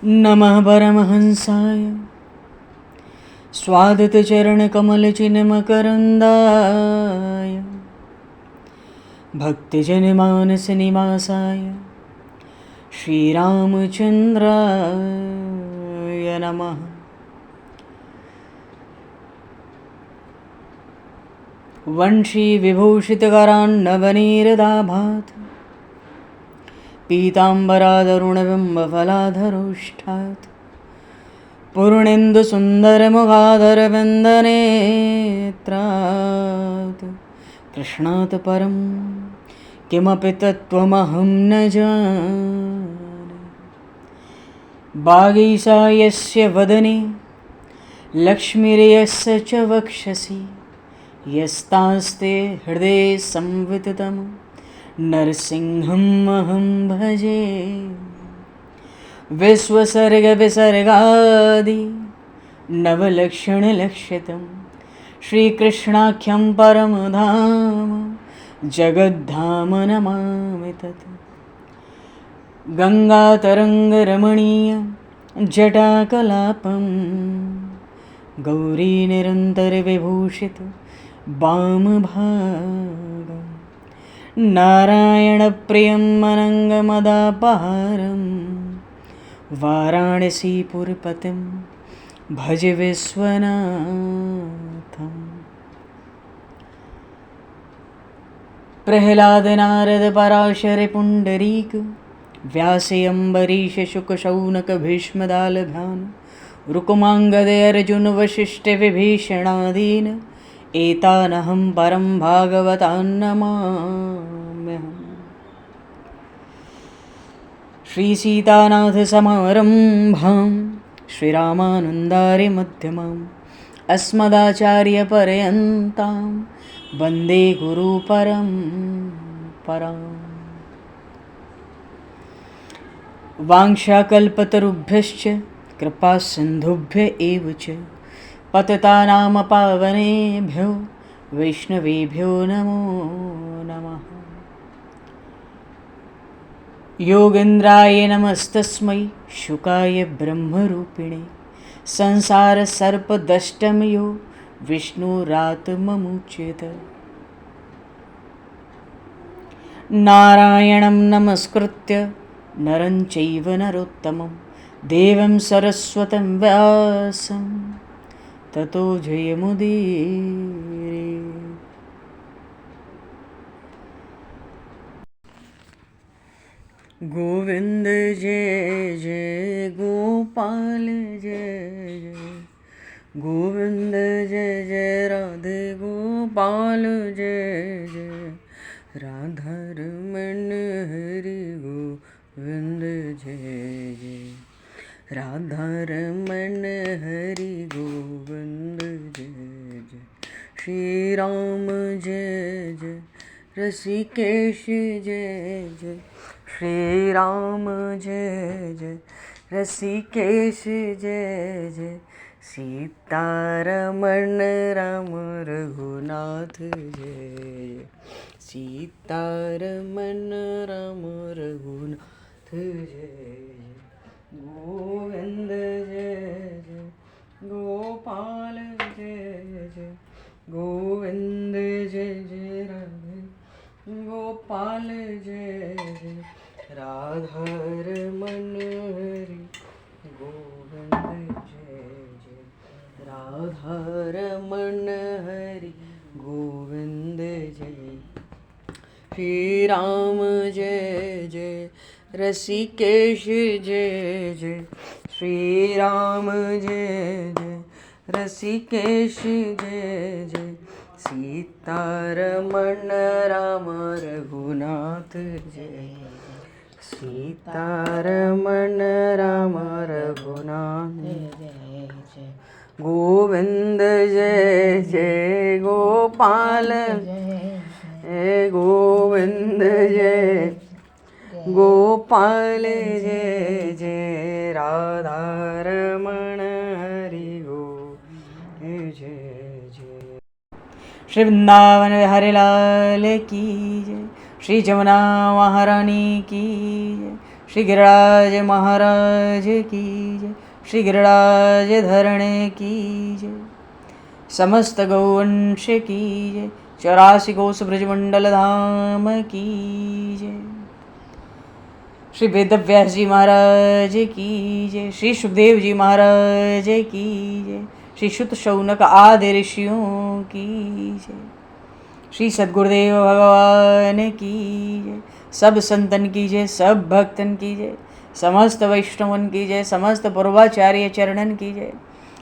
नमः परमहंसाय स्वादतचरणकमलचिन्मकरन्दाय भक्तिजनमानसनिवासाय श्रीरामचन्द्राय नमः। वंशीविभूषितकरान्नवनीरदाभात् पीताम्बरादरुणबिम्बफलाधरोष्ठात् पूर्णेन्दुसुन्दरमुखादरविन्दनेत्रात् कृष्णात् परं किमपि तत्त्वमहं न जाने। वागीशा यस्य वदने लक्ष्मीर्यस्य च वक्षसि यस्तास्ते हृदये संविततं नरसिंहम् अहं भजे। विश्वसर्गविसर्गादि नवलक्षणलक्षितं श्रीकृष्णाख्यं परमधाम जगद्धाम नमामि तत्। गङ्गातरङ्गरमणीयं जटाकलापं गौरीनिरन्तरविभूषितं वामभागं नारायणप्रियं अनङ्गमदापहारं वाराणसीपुरपतिं भज विश्वनाथम्। प्रह्लादनारदपराशरपुण्डरीक व्यासेऽम्बरीशशुकशौनकभीष्मदालभान् रुक्माङ्गदेऽर्जुनवसिष्ठविभीषणादीन् एतानहं परं भागवतान् नमाम्यहम्। श्रीसीतानाथसमारम्भां श्रीरामानन्दार्यमध्यमाम् अस्मदाचार्यपर्यन्तां वन्दे गुरुपरम्पराम्। वाञ्छाकल्पतरुभ्यश्च कृपासिन्धुभ्य एव च पतितानां पावनेभ्यो वैष्णवेभ्यो नमो नमः। योगेन्द्राय नमस्तस्मै शुकाय ब्रह्मरूपिणे संसारसर्पदष्टमयो विष्णुरात्ममुच्यते। नारायणं नमस्कृत्य नरं चैव नरोत्तमं देवं सरस्वतं व्यासं ततो जयमुदीरये। गोविंद जय जय गोपाल जय जय गोविंद जय जय राधे गोपाल जय जय राधा रमण हरि गोविंद जय जय राधा रमण हरि गोविंद जय जय श्री राम जय जय ऋषिकेश जय जय श्री राम जय जय ऋषिकेश जय जय सीतारमण राम रघुनाथ जय सीतारमण राम रघुनाथ जय गोविंद जय जय गोपाल जय जय गोविंद जय जय राधे गोपाल जय जय राधा रमण हरि गोविंद जय जय राधा रमण हरि गोविंद जय श्री राम जय जय ऋषिकेश जय जय श्री राम जय जय ऋषिकेश जय जय सीतारमण राम रघुनाथ जय सीतारमण राम रघुनाथ जय जय गोविंद जय जय गोपाल जय गोविंद जय गोपाल जय जय राधा रमण हरि गोविंद जय जय श्री वृंदावन बिहारी लाल की जय श्री जमुना महारानी की जय श्री गिरिराज महाराज की जय, श्री गिरिराज धरणे की जय, समस्त गौवंश की जय, 84 कोस ब्रजमंडल धाम की जय, श्री वेदव्यास जी महाराज की जय, श्री सुखदेव जी महाराज की जय, श्री शुत शौनक आदि ऋषियों की जय, श्री सद्गुरुदेव भगवान की जय, सब संतन की जय, सब भक्तन की जय, समस्त वैष्णवन की जय, समस्त पूर्वाचार्य चरणन की जय,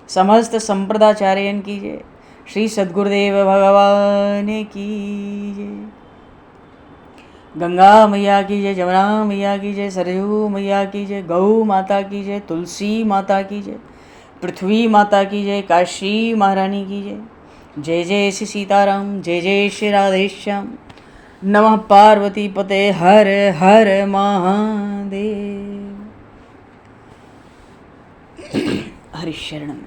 समस्त संप्रदाचार्यन की जय, श्री सद्गुरुदेव भगवान की जय। गंगा मैया की जय, जमुना मैया की जय, सरयू मैया की जय, गौ माता की जय, तुलसी माता की जय, पृथ्वी माता की जय, काशी महारानी की जय। जय जय श्री सीताराम, जय जय श्री राधेश्याम। नमः पार्वती पते हर हर महादेव। हरिशरणम।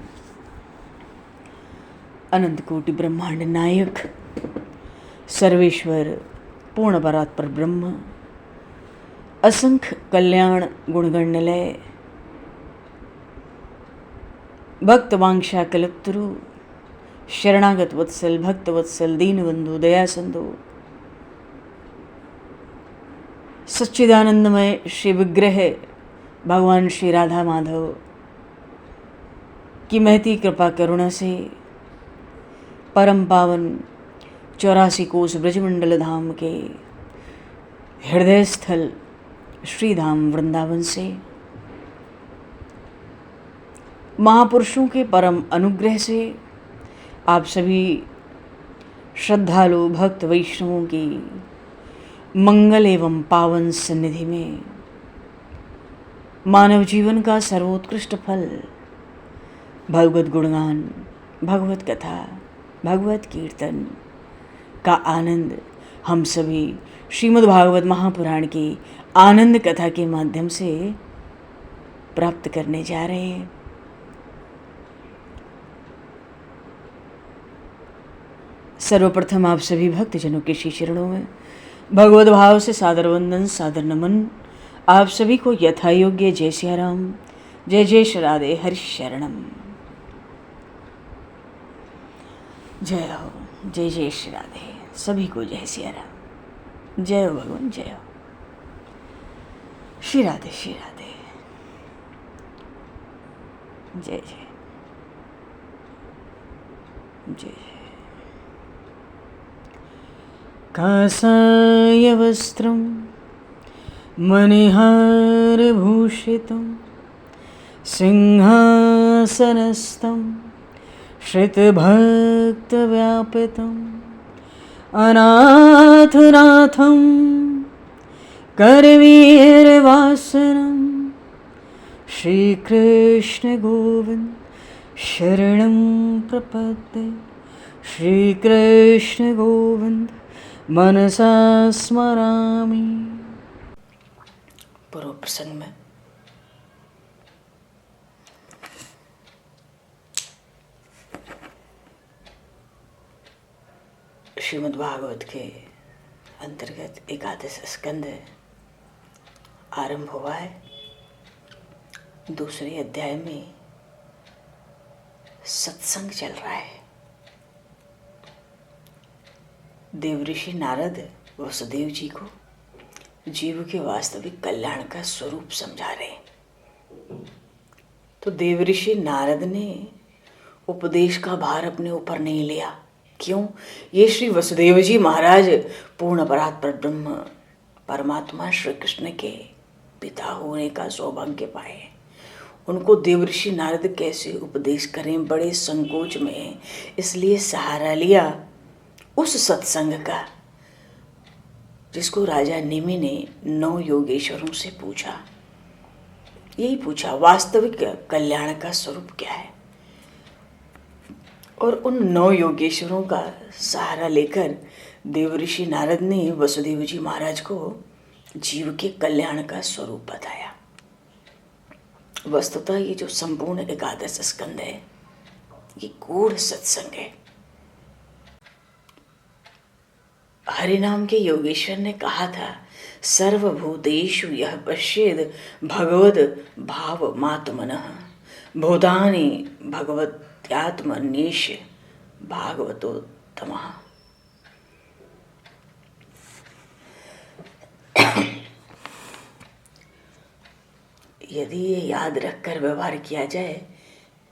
अनंत कोटि ब्रह्मांड नायक सर्वेश्वर पूर्ण परात्पर ब्रह्म, असंख्य कल्याण गुणगणलय, भक्त वांछा कल्पतरु, शरणागत वत्सल, भक्त वत्सल, दीनबंधु, दया सिंधु, सच्चिदानंदमय श्री विग्रह भगवान श्री राधा माधव की महती कृपा करुणा से परम पावन 84 कोस ब्रजमंडल धाम के हृदय स्थल श्री धाम वृंदावन से महापुरुषों के परम अनुग्रह से आप सभी श्रद्धालु भक्त वैष्णवों की मंगल एवं पावन सन्निधि में मानव जीवन का सर्वोत्कृष्ट फल भगवत गुणगान, भगवत कथा, भगवत कीर्तन का आनंद हम सभी श्रीमद् भागवत महापुराण की आनंद कथा के माध्यम से प्राप्त करने जा रहे हैं। सर्वप्रथम आप सभी भक्तजनों के श्री चरणों में भगवत भाव से सादर वंदन, सादर नमन। आप सभी को यथा योग्य जय सिया राम, जय जय श्री राधे, हरि शरणम। जय हो, जय जय श्री राधे, सभी को जय सिया राम, जय हो भगवान, जय हो श्री राधे, श्री राधे, जय जय जय जय। कासाय वस्त्रं मणिहारभूषितं सिंहासनस्थं श्रितभक्तव्यापितम् अनाथनाथं करवीरवासनं श्रीकृष्ण गोविंद शरणं प्रपद्ये। श्रीकृष्ण गोविंद मनसा स्मरामि। पूर्व प्रसंग में श्रीमद् भागवत के अंतर्गत एकादश स्कंद आरंभ हुआ है। दूसरे अध्याय में सत्संग चल रहा है। देवऋषि नारद वसुदेव जी को जीव के वास्तविक कल्याण का स्वरूप समझा रहे। तो देवऋषि नारद ने उपदेश का भार अपने ऊपर नहीं लिया। क्यों? ये श्री वसुदेव जी महाराज पूर्ण परात्पर ब्रह्म परमात्मा श्री कृष्ण के पिता होने का सौभाग्य पाए। उनको देवऋषि नारद कैसे उपदेश करें, बड़े संकोच में, इसलिए सहारा लिया उस सत्संग का जिसको राजा नेमि ने 9 योगेश्वरों से पूछा। यही पूछा, वास्तविक कल्याण का स्वरूप क्या है। और उन 9 योगेश्वरों का सहारा लेकर देवऋषि नारद ने वसुदेव जी महाराज को जीव के कल्याण का स्वरूप बताया। वस्तुतः ये जो संपूर्ण एकादश स्कंद है, ये गूढ़ सत्संग है। हरिनाम के योगेश्वर ने कहा था, सर्वभूतेषु यः पश्येद भगवद भावमात्मनः भूतानि भगवत्यात्मन्येष भागवतोत्तमः। यदि ये याद रखकर व्यवहार किया जाए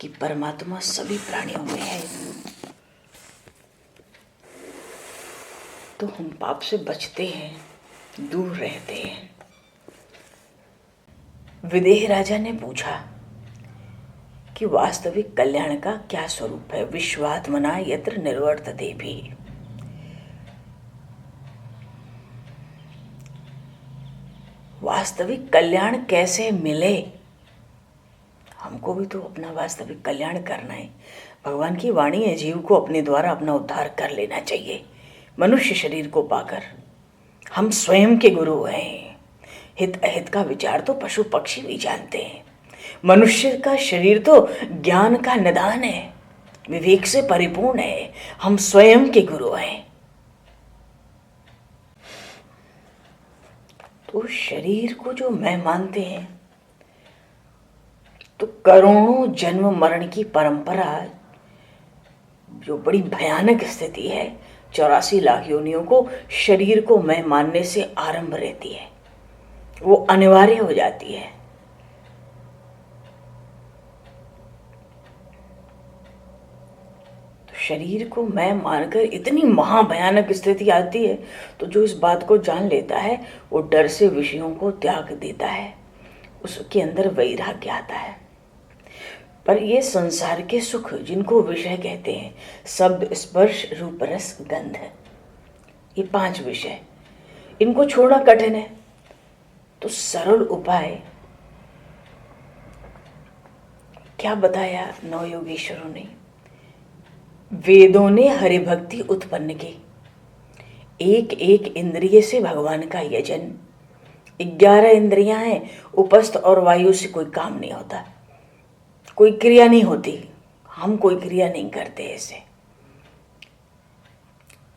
कि परमात्मा सभी प्राणियों में है, तो हम पाप से बचते हैं, दूर रहते हैं। विदेह राजा ने पूछा कि वास्तविक कल्याण का क्या स्वरूप है। विश्वात्मना यत्र निर्वर्तते भी। वास्तविक कल्याण कैसे मिले? हमको भी तो अपना वास्तविक कल्याण करना है। भगवान की वाणी है, जीव को अपने द्वारा अपना उद्धार कर लेना चाहिए। मनुष्य शरीर को पाकर हम स्वयं के गुरु हैं। हित अहित का विचार तो पशु पक्षी भी जानते हैं। मनुष्य का शरीर तो ज्ञान का निदान है, विवेक से परिपूर्ण है। हम स्वयं के गुरु हैं। तो शरीर को जो मैं मानते हैं, तो करोड़ों जन्म मरण की परंपरा, जो बड़ी भयानक स्थिति है, 84 लाख योनियों को शरीर को मैं मानने से आरंभ रहती है, वो अनिवार्य हो जाती है। तो शरीर को मैं मानकर इतनी महाभयानक स्थिति आती है, तो जो इस बात को जान लेता है वो डर से विषयों को त्याग देता है, उसके अंदर वैराग्य आता है। पर ये संसार के सुख जिनको विषय कहते हैं, शब्द स्पर्श रूप रस गंध, ये 5 विषय, इनको छोड़ना कठिन है। तो सरल उपाय क्या बताया नौ योगेश्वरों ने? वेदों ने हरिभक्ति उत्पन्न की। एक एक इंद्रिय से भगवान का यजन। 11 इंद्रियां हैं, उपस्थ और वायु से कोई काम नहीं होता, कोई क्रिया नहीं होती। हम कोई क्रिया नहीं करते ऐसे।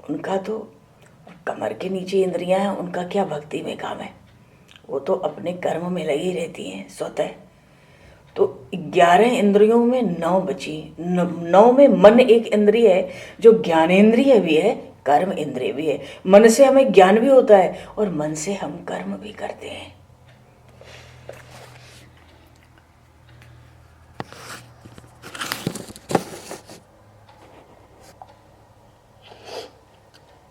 उनका तो कमर के नीचे इंद्रियां हैं, उनका क्या भक्ति में काम है? वो तो अपने कर्म में लगी रहती हैं स्वतः। तो 11 इंद्रियों में 9 बची। 9 में मन एक इंद्रिय है जो ज्ञानेंद्रिय भी है, कर्म इंद्रिय भी है। मन से हमें ज्ञान भी होता है और मन से हम कर्म भी करते हैं।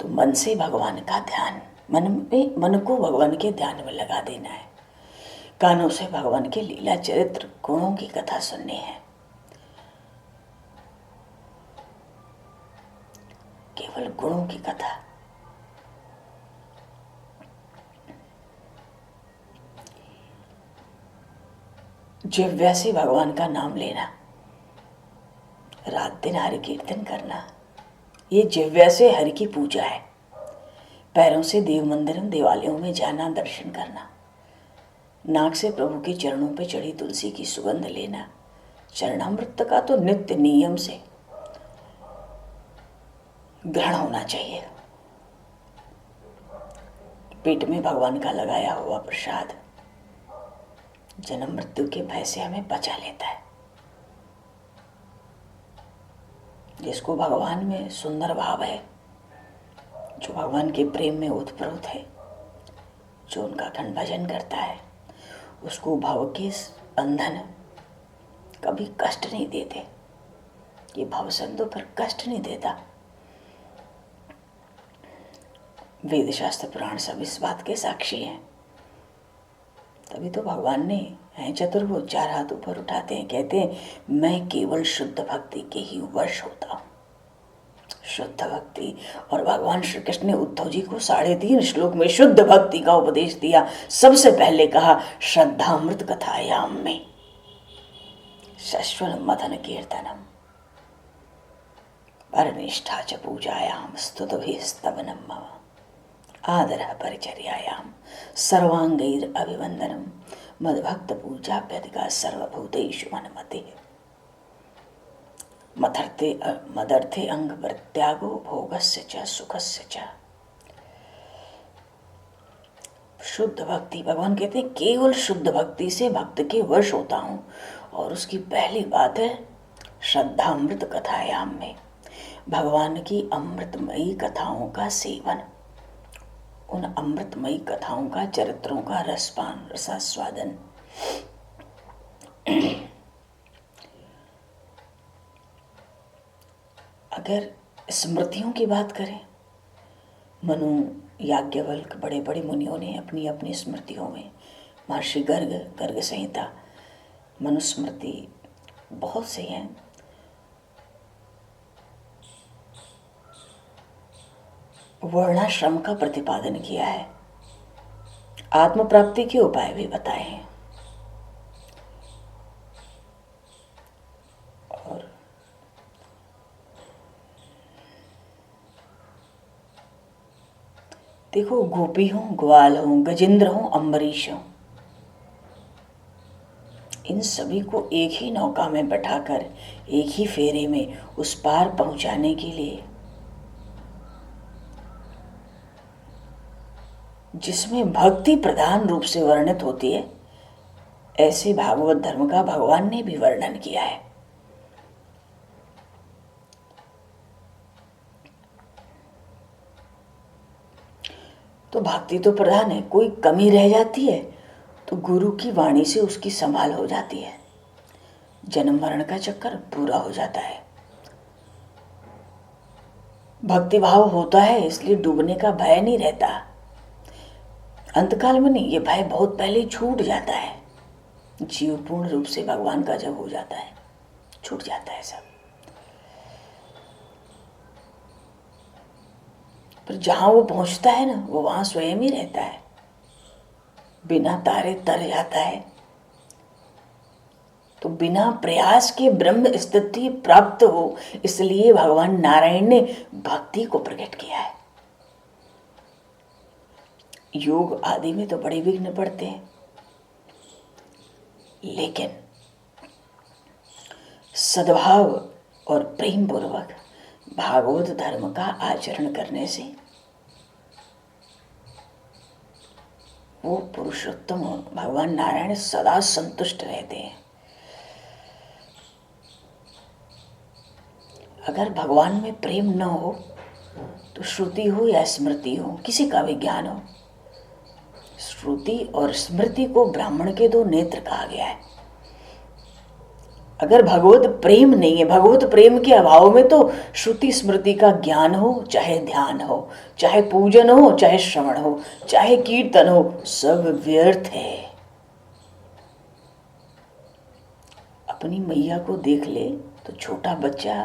तो मन से भगवान का ध्यान, मन को भगवान के ध्यान में लगा देना है। कानों से भगवान के लीला चरित्र गुणों की कथा सुननी है। केवल गुणों की कथा। जिह्वा से भगवान का नाम लेना, रात दिन हरि कीर्तन करना, ये जिह्वा से हरि की पूजा है। पैरों से देव मंदिर देवालयों में जाना, दर्शन करना। नाक से प्रभु के चरणों पर चढ़ी तुलसी की सुगंध लेना। चरणामृत का तो नित्य नियम से ग्रहण होना चाहिए। पेट में भगवान का लगाया हुआ प्रसाद जन्म मृत्यु के भय से हमें बचा लेता है। जिसको भगवान में सुंदर भाव है, जो भगवान के प्रेम में ओतप्रोत है, जो उनका खंड भजन करता है, उसको भाव के बंधन कभी कष्ट नहीं देते। ये भाव संतों पर कष्ट नहीं देता। वेद शास्त्र पुराण सब इस बात के साक्षी हैं। तभी तो भगवान ने हैं चतुर्भुज, 4 हाथ ऊपर उठाते हैं, कहते हैं मैं केवल शुद्ध भक्ति के ही वश होता हूँ। शुद्ध भक्ति। और भगवान श्री कृष्ण ने उद्धव जी को 3.5 श्लोक में शुद्ध भक्ति का उपदेश दिया। सबसे पहले कहा श्रद्धामृत कथायाम में शश्वल मथन कीर्तनम परनिष्ठा च पूजायाम स्तुतभिस्तवनम मम आदरः परिचर्यायाम सर्वांगैर अभिवंदनम मद्भक्त पूजा व्यधिका सर्वभूतेषु मनमतिः मदर्थे अंग परित्यागो भोगस्य च सुखस्य च। शुद्ध भक्ति, भगवान कहते हैं केवल शुद्ध भक्ति से भक्त के वश होता हूँ। और उसकी पहली बात है श्रद्धा अमृत कथायाम में, भगवान की अमृतमयी कथाओं का सेवन, उन अमृतमयी कथाओं का, चरित्रों का रसपान, रसास्वादन। अगर स्मृतियों की बात करें, मनु, याज्ञवल्क, बड़े बड़े मुनियों ने अपनी अपनी स्मृतियों में, महर्षि गर्ग, गर्ग संहिता, मनुस्मृति, बहुत से हैं, वर्णाश्रम का प्रतिपादन किया है, आत्म प्राप्ति के उपाय भी बताए हैं। और देखो, गोपी हो, ग्वाल हो, गजेंद्र हो, अम्बरीश हो, इन सभी को एक ही नौका में बैठाकर एक ही फेरे में उस पार पहुंचाने के लिए, जिसमें भक्ति प्रधान रूप से वर्णित होती है, ऐसे भागवत धर्म का भगवान ने भी वर्णन किया है। तो भक्ति तो प्रधान है, कोई कमी रह जाती है तो गुरु की वाणी से उसकी संभाल हो जाती है, जन्म मरण का चक्कर पूरा हो जाता है। भक्ति भाव होता है इसलिए डूबने का भय नहीं रहता, अंतकाल में नहीं, ये भय बहुत पहले ही छूट जाता है। जीव पूर्ण रूप से भगवान का जब हो जाता है, छूट जाता है सब। पर जहां वो पहुंचता है ना, वो वहां स्वयं ही रहता है, बिना तारे तर जाता है। तो बिना प्रयास के ब्रह्म स्थिति प्राप्त हो, इसलिए भगवान नारायण ने भक्ति को प्रकट किया है। योग आदि में तो बड़े विघ्न पड़ते हैं, लेकिन सद्भाव और प्रेम पूर्वक भागवत धर्म का आचरण करने से वो पुरुषोत्तम भगवान नारायण सदा संतुष्ट रहते हैं। अगर भगवान में प्रेम न हो तो श्रुति हो या स्मृति हो, किसी का भी ज्ञान हो, श्रुति और स्मृति को ब्राह्मण के दो नेत्र कहा गया है। अगर भगवत प्रेम नहीं है, भगवत प्रेम के अभाव में तो श्रुति स्मृति का ज्ञान हो, चाहे ध्यान हो, चाहे पूजन हो, चाहे श्रवण हो, चाहे कीर्तन हो, सब व्यर्थ है। अपनी मैया को देख ले तो छोटा बच्चा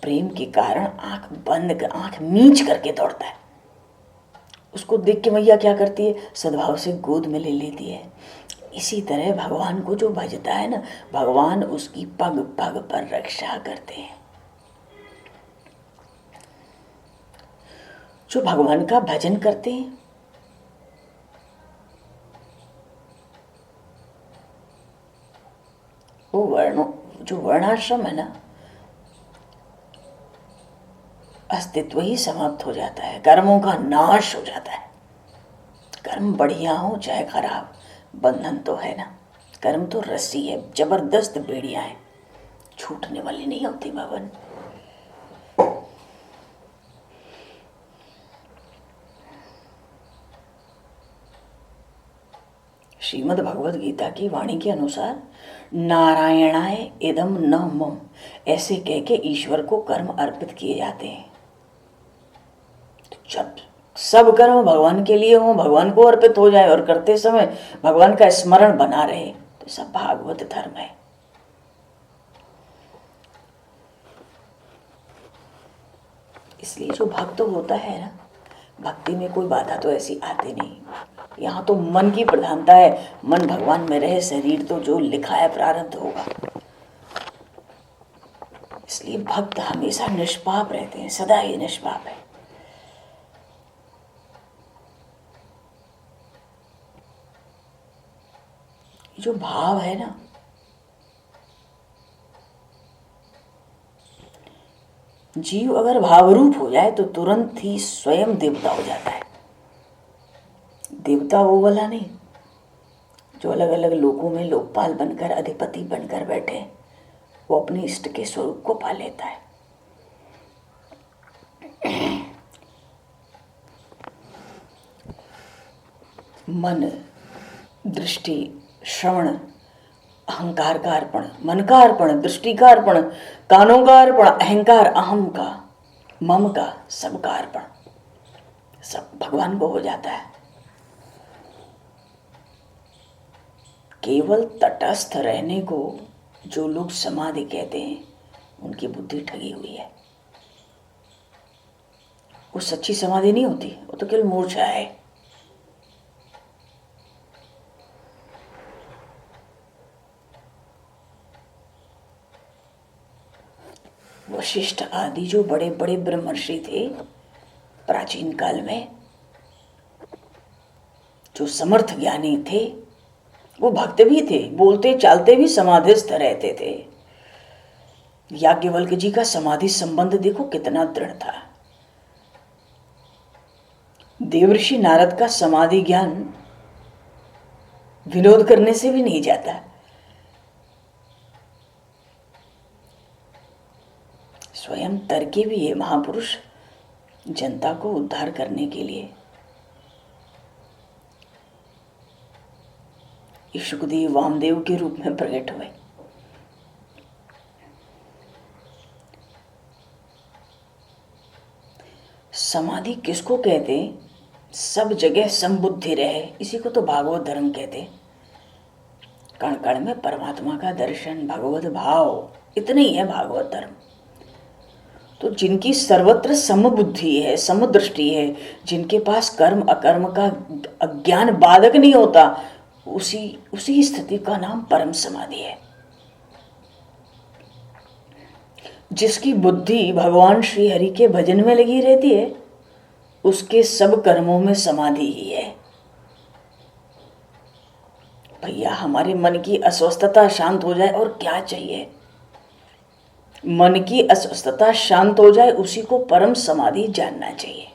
प्रेम के कारण आंख बंद, आंख मीच करके दौड़ता है। उसको देख के मैया क्या करती है, सद्भाव से गोद में ले लेती है। इसी तरह भगवान को जो भजता है ना, भगवान उसकी पग पग पर रक्षा करते हैं। जो भगवान का भजन करते हैं, वो जो वर्णाश्रम है ना, अस्तित्व ही समाप्त हो जाता है, कर्मों का नाश हो जाता है। कर्म बढ़िया हो चाहे खराब, बंधन तो है ना, कर्म तो रस्सी है, जबरदस्त बेड़ियां हैं, छूटने वाली नहीं होती भवन। श्रीमद् भगवद गीता की वाणी के अनुसार नारायणाय इदम न मम, ऐसे कह के ईश्वर को कर्म अर्पित किए जाते हैं। जब सब कर्म भगवान के लिए हो, भगवान को अर्पित हो जाए और करते समय भगवान का स्मरण बना रहे, तो सब भागवत धर्म है। इसलिए जो भक्त होता है ना, भक्ति में कोई बाधा तो ऐसी आती नहीं। यहाँ तो मन की प्रधानता है, मन भगवान में रहे, शरीर तो जो लिखा है प्रारब्ध होगा। इसलिए भक्त हमेशा निष्पाप रहते हैं, सदा ही निष्पाप है। जो भाव है ना, जीव अगर भावरूप हो जाए तो तुरंत ही स्वयं देवता हो जाता है। देवता वो वाला नहीं जो अलग अलग लोकों में लोकपाल बनकर अधिपति बनकर बैठे, वो अपने इष्ट के स्वरूप को पा लेता है। मन, दृष्टि, श्रवण, अहंकार का अर्पण, मन का अर्पण, दृष्टि का अर्पण, कानों का अर्पण, अहंकार अहम का, मम का, सबका अर्पण, सब भगवान को हो जाता है। केवल तटस्थ रहने को जो लोग समाधि कहते हैं, उनकी बुद्धि ठगी हुई है। वो सच्ची समाधि नहीं होती, वो तो केवल मूर्छा है। वशिष्ठ आदि जो बड़े बड़े ब्रह्मर्षि थे प्राचीन काल में, जो समर्थ ज्ञानी थे, वो भक्त भी थे, बोलते चालते भी समाधिस्थ रहते थे। याज्ञवल्क्य जी का समाधि संबंध देखो कितना दृढ़ था। देवर्षि नारद का समाधि ज्ञान विनोद करने से भी नहीं जाता। स्वयं तर्के भी ये महापुरुष जनता को उद्धार करने के लिए शुकदेव वामदेव के रूप में प्रकट हुए। समाधि किसको कहते? सब जगह संबुद्धि रहे, इसी को तो भागवत धर्म कहते। कण कण में परमात्मा का दर्शन, भगवत भाव, इतने ही है भागवत धर्म। तो जिनकी सर्वत्र समबुद्धि है, समदृष्टि है, जिनके पास कर्म अकर्म का अज्ञान बाधक नहीं होता, उसी स्थिति का नाम परम समाधि है। जिसकी बुद्धि भगवान श्री हरि के भजन में लगी रहती है, उसके सब कर्मों में समाधि ही है। भैया हमारे मन की अस्वस्थता शांत हो जाए और क्या चाहिए? मन की अस्वस्थता शांत हो जाए, उसी को परम समाधि जानना चाहिए।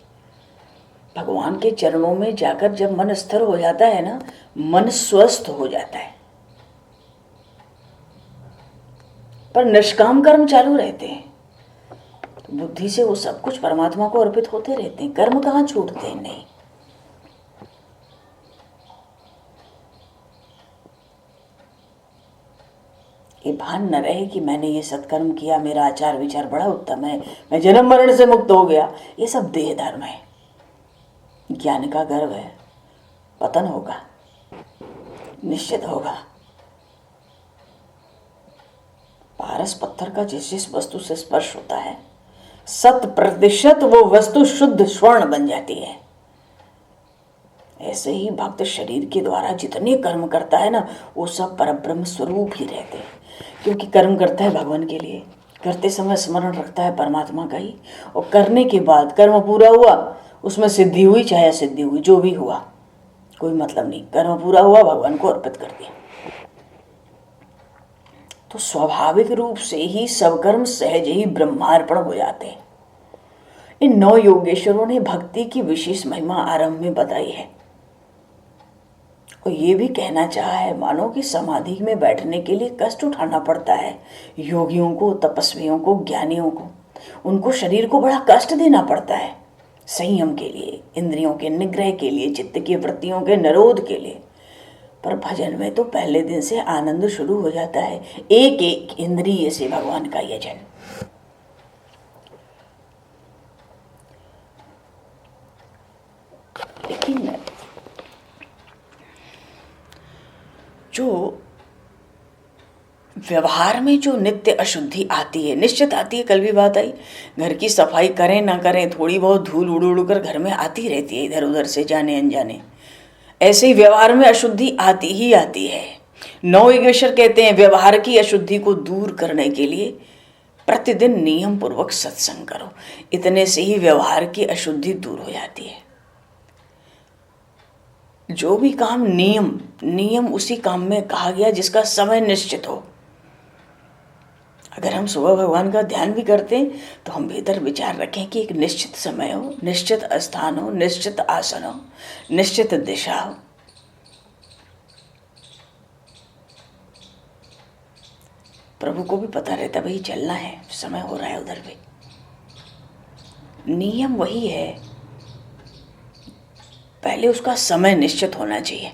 भगवान के चरणों में जाकर जब मन स्थिर हो जाता है ना, मन स्वस्थ हो जाता है। पर निष्काम कर्म चालू रहते हैं, तो बुद्धि से वो सब कुछ परमात्मा को अर्पित होते रहते हैं। कर्म कहाँ छूटते हैं? नहीं। ये भान न रहे कि मैंने ये सत्कर्म किया, मेरा आचार विचार बड़ा उत्तम है, मैं जन्म मरण से मुक्त हो गया। ये सब देह धर्म है, ज्ञान का गर्व है। पतन होगा, निश्चित होगा। पारस पत्थर का जिस जिस वस्तु से स्पर्श होता है, 100% वो वस्तु शुद्ध स्वर्ण बन जाती है। ऐसे ही भक्त शरीर के द्वारा जितने कर्म करता है ना, वो सब परब्रह्म स्वरूप ही रहते हैं। क्योंकि कर्म करता है भगवान के लिए, करते समय स्मरण रखता है परमात्मा का ही, और करने के बाद कर्म पूरा हुआ, उसमें सिद्धि हुई चाहे असिद्धि हुई, जो भी हुआ कोई मतलब नहीं, कर्म पूरा हुआ, भगवान को अर्पित कर दिया। तो स्वाभाविक रूप से ही सब कर्म सहज ही ब्रह्मार्पण हो जाते हैं। इन 9 योगेश्वरों ने भक्ति की विशेष महिमा आरंभ में बताई है, और ये भी कहना चाहा है, मानो कि समाधि में बैठने के लिए कष्ट उठाना पड़ता है। योगियों को, तपस्वियों को, ज्ञानियों को, उनको शरीर को बड़ा कष्ट देना पड़ता है संयम के लिए, इंद्रियों के निग्रह के लिए, चित्त की वृत्तियों के निरोध के लिए। पर भजन में तो पहले दिन से आनंद शुरू हो जाता है, एक एक इंद्रिय से भगवान का यजन। लेकिन जो व्यवहार में जो नित्य अशुद्धि आती है, निश्चित आती है, कल भी बात आई, घर की सफाई करें ना करें, थोड़ी बहुत धूल उड़ उड़ कर घर में आती रहती है, इधर उधर से जाने अनजाने। ऐसे ही व्यवहार में अशुद्धि आती ही आती है। 9 योगेश्वर कहते हैं, व्यवहार की अशुद्धि को दूर करने के लिए प्रतिदिन नियम पूर्वक सत्संग करो, इतने से ही व्यवहार की अशुद्धि दूर हो जाती है। जो भी काम नियम उसी काम में कहा गया जिसका समय निश्चित हो। अगर हम सुबह भगवान का ध्यान भी करते हैं तो हम भीतर विचार रखें कि एक निश्चित समय हो, निश्चित स्थान हो, निश्चित आसन हो, निश्चित दिशा हो। प्रभु को भी पता रहता भाई चलना है, समय हो रहा है उधर भी। नियम वही है, पहले उसका समय निश्चित होना चाहिए।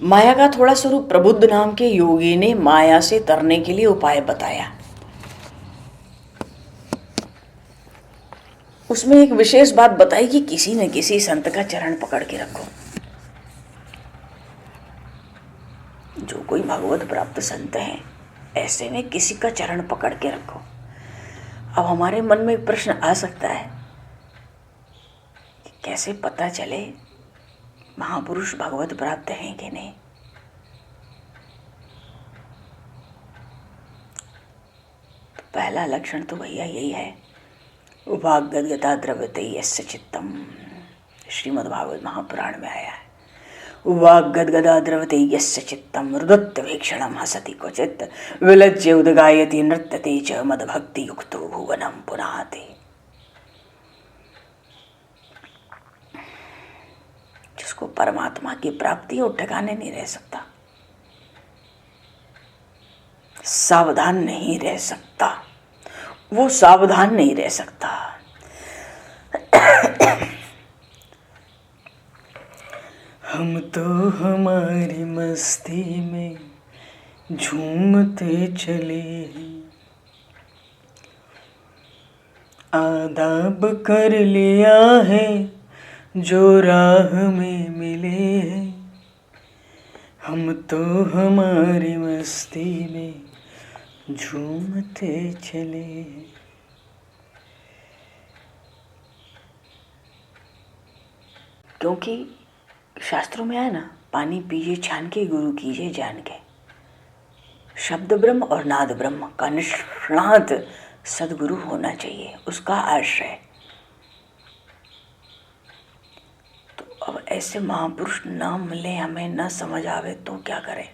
माया का थोड़ा स्वरूप प्रबुद्ध नाम के योगी ने माया से तरने के लिए उपाय बताया। उसमें एक विशेष बात बताई कि किसी न किसी संत का चरण पकड़ के रखो। जो कोई भगवत प्राप्त संत हैं, ऐसे में किसी का चरण पकड़ के रखो। अब हमारे मन में एक प्रश्न आ सकता है कि कैसे पता चले महापुरुष भगवत प्राप्त हैं कि नहीं। तो पहला लक्षण तो भैया यही है, उभागद्गदा द्रवते यस्य चित्तम। श्रीमद्भागवत महापुराण में आया है, उवागद्गदा द्रवते यस्य चित्तम रुदत्तवीक्षणम हसति क्वचित् विलज्य उदगायति नृत्यते च मदभक्ति युक्तो भुवनम पुनाति। जिसको परमात्मा की प्राप्ति हो ठिकाने नहीं रह सकता, सावधान नहीं रह सकता, वो सावधान नहीं रह सकता। हम तो हमारी मस्ती में झूमते चले हैं, आदाब कर लिया है जो राह में मिले हैं। हम तो हमारी मस्ती में झूमते चले हैं। क्योंकि शास्त्रों में आया ना, पानी पीजिए छान के, गुरु कीजिए जान के। शब्द ब्रह्म और नाद ब्रह्म का निष्णात सदगुरु होना चाहिए, उसका आश्रय। तो अब ऐसे महापुरुष ना मिले, हमें ना समझ आवे तो क्या करें।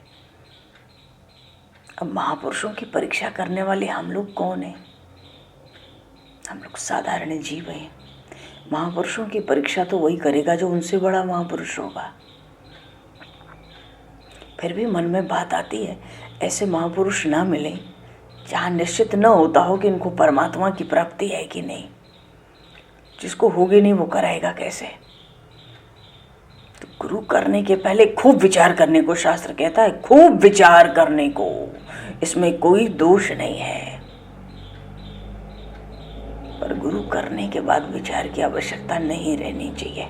अब महापुरुषों की परीक्षा करने वाले हम लोग कौन हैं? हम लोग साधारण जीव हैं। महापुरुषों की परीक्षा तो वही करेगा जो उनसे बड़ा महापुरुष होगा। फिर भी मन में बात आती है, ऐसे महापुरुष ना मिले जहाँ निश्चित न होता हो कि इनको परमात्मा की प्राप्ति है कि नहीं। जिसको होगी नहीं वो कराएगा कैसे। तो गुरु करने के पहले खूब विचार करने को शास्त्र कहता है, खूब विचार करने को, इसमें कोई दोष नहीं है। पर गुरु करने के बाद विचार की आवश्यकता नहीं रहनी चाहिए।